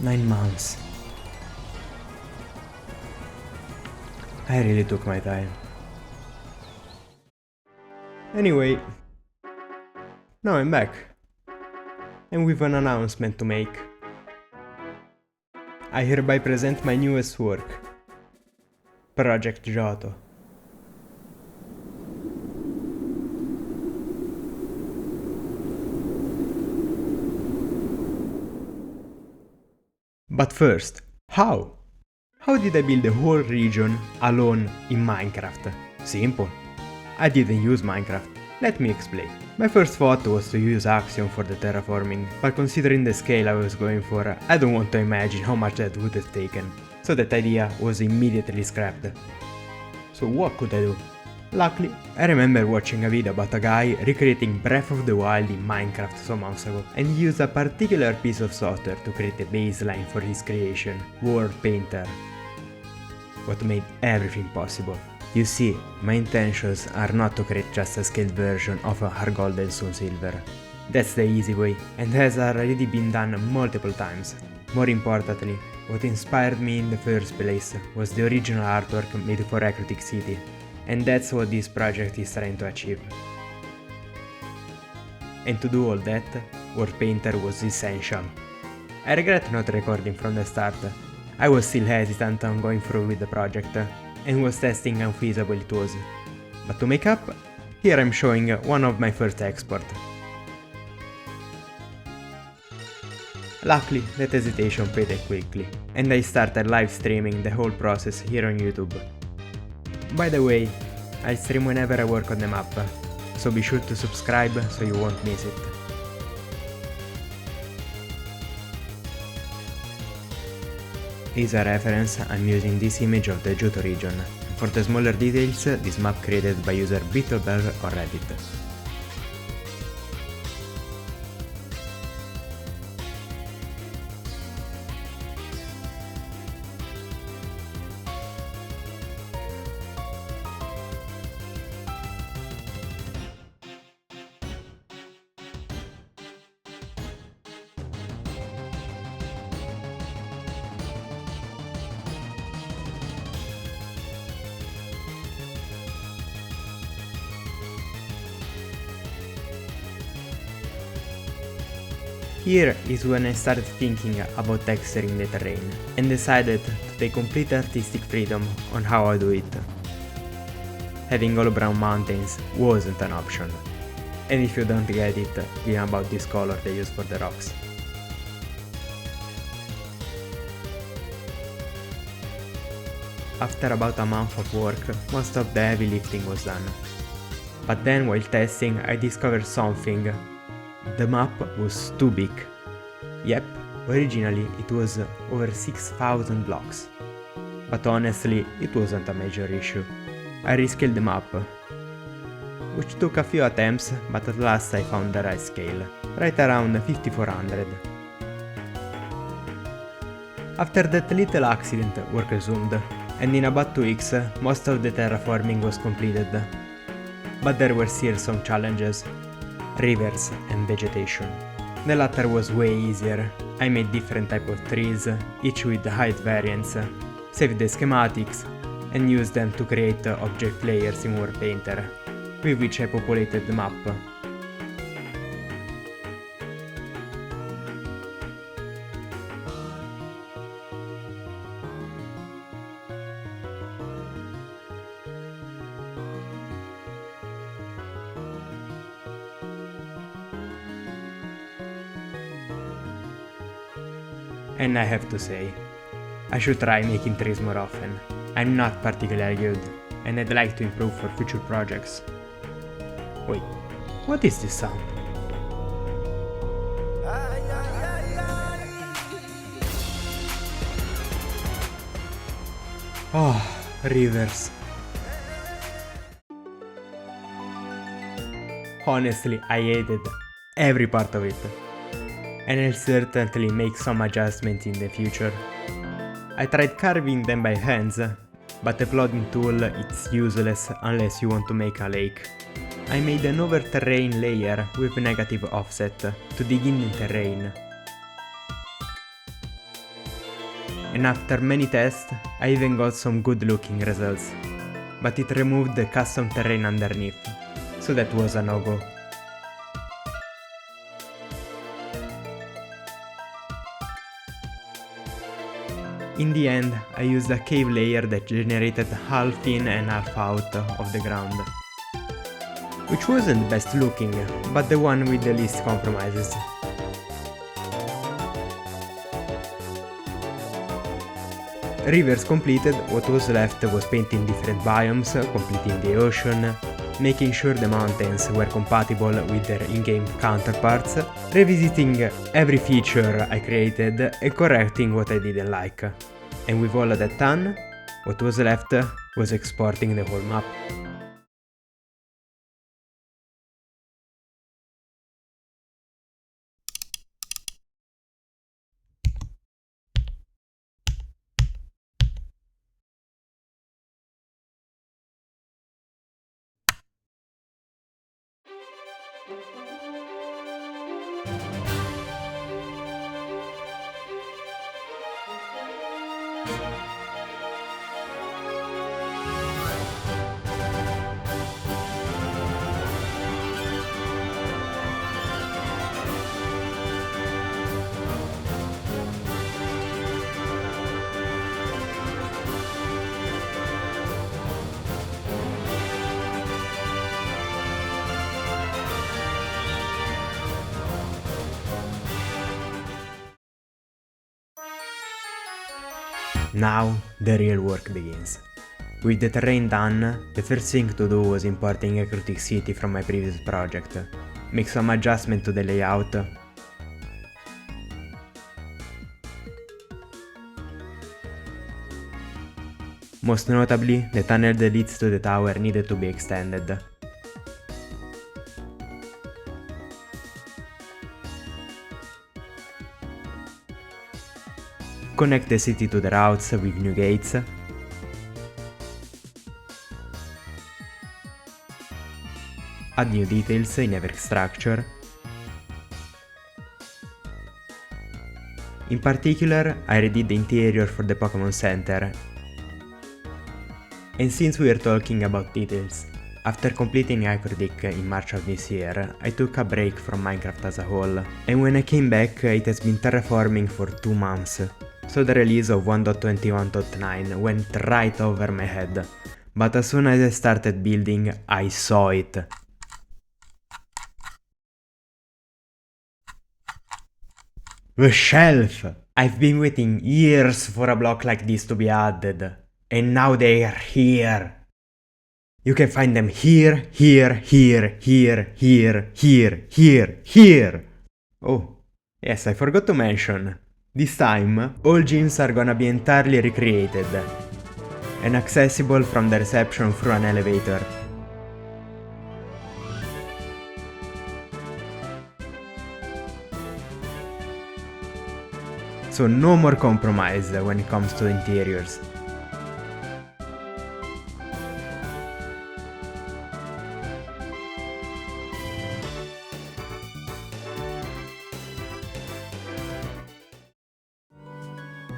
9 months. I really took my time. Anyway, now I'm back. And with an announcement to make. I hereby present my newest work, Project Johto. But first, how? How did I build the whole region alone in Minecraft? Simple. I didn't use Minecraft. Let me explain. My first thought was to use Axiom for the terraforming, but considering the scale I was going for, I don't want to imagine how much that would have taken, so that idea was immediately scrapped. So what could I do? Luckily, I remember watching a video about a guy recreating Breath of the Wild in Minecraft some months ago, and he used a particular piece of software to create the baseline for his creation, World Painter. What made everything possible. You see, my intentions are not to create just a scaled version of a Hard Gold and Soon Silver. That's the easy way, and has already been done multiple times. More importantly, what inspired me in the first place was the original artwork made for Recruiting City, and that's what this project is trying to achieve. And to do all that, World Painter was essential. I regret not recording from the start. I was still hesitant on going through with the project, and was testing how feasible it was. But to make up, here I'm showing one of my first export. Luckily, that hesitation paid off quickly, and I started live streaming the whole process here on YouTube. By the way, I stream whenever I work on the map, so be sure to subscribe so you won't miss it. As a reference, I'm using this image of the Johto region. For the smaller details, this map created by user Beetleberg on Reddit. Here is when I started thinking about texturing the terrain, and decided to take complete artistic freedom on how I do it. Having all brown mountains wasn't an option, and if you don't get it, think about this color they use for the rocks. After about a month of work, most of the heavy lifting was done. But then while testing, I discovered something. The map was too big. Yep, originally it was over 6,000 blocks. But honestly, it wasn't a major issue. I rescaled the map, which took a few attempts, but at last I found the right scale, right around 5400. After that little accident, work resumed, and in about 2 weeks, most of the terraforming was completed. But there were still some challenges. Rivers and vegetation. The latter was way easier. I made different type of trees, each with height variants, saved the schematics, and used them to create object layers in World Painter, with which I populated the map. And I have to say, I should try making trees more often. I'm not particularly good, and I'd like to improve for future projects. Wait, what is this sound? Oh, rivers. Honestly, I hated every part of it. And I'll certainly make some adjustments in the future. I tried carving them by hands, but the plotting tool is useless unless you want to make a lake. I made an over-terrain layer with negative offset to dig in the terrain. and after many tests, I even got some good looking results. But it removed the custom terrain underneath, so that was a no-go. In the end, I used a cave layer that generated half in and half out of the ground, which wasn't best looking, but the one with the least compromises. Rivers completed, what was left was painting different biomes, completing the ocean, making sure the mountains were compatible with their in-game counterparts, revisiting every feature I created and correcting what I didn't like. And with all of that done, what was left was exporting the whole map. Now, the real work begins. With the terrain done, the first thing to do was importing a Critic City from my previous project, make some adjustment to the layout, most notably, the tunnel that leads to the tower needed to be extended. Connect the city to the routes with new gates, add new details in every structure. In particular, I redid the interior for the Pokémon Center. And since we are talking about details, after completing Critic in March of this year, I took a break from Minecraft as a whole, and when I came back it has been terraforming for 2 months. So the release of 1.21.9 went right over my head, but as soon as I started building, I saw it. The shelf! I've been waiting years for a block like this to be added, and now they are here. You can find them here, here, here, here, here, here, here, here. Oh, yes, I forgot to mention. This time, all gyms are gonna be entirely recreated and accessible from the reception through an elevator. So no more compromise when it comes to interiors.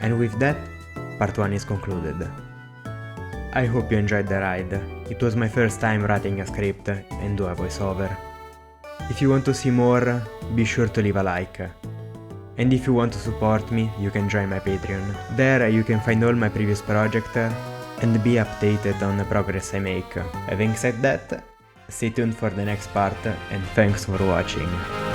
And with that, part 1 is concluded. I hope you enjoyed the ride. It was my first time writing a script and do a voiceover. If you want to see more, be sure to leave a like. And if you want to support me, you can join my Patreon. There you can find all my previous projects and be updated on the progress I make. Having said that, stay tuned for the next part and thanks for watching.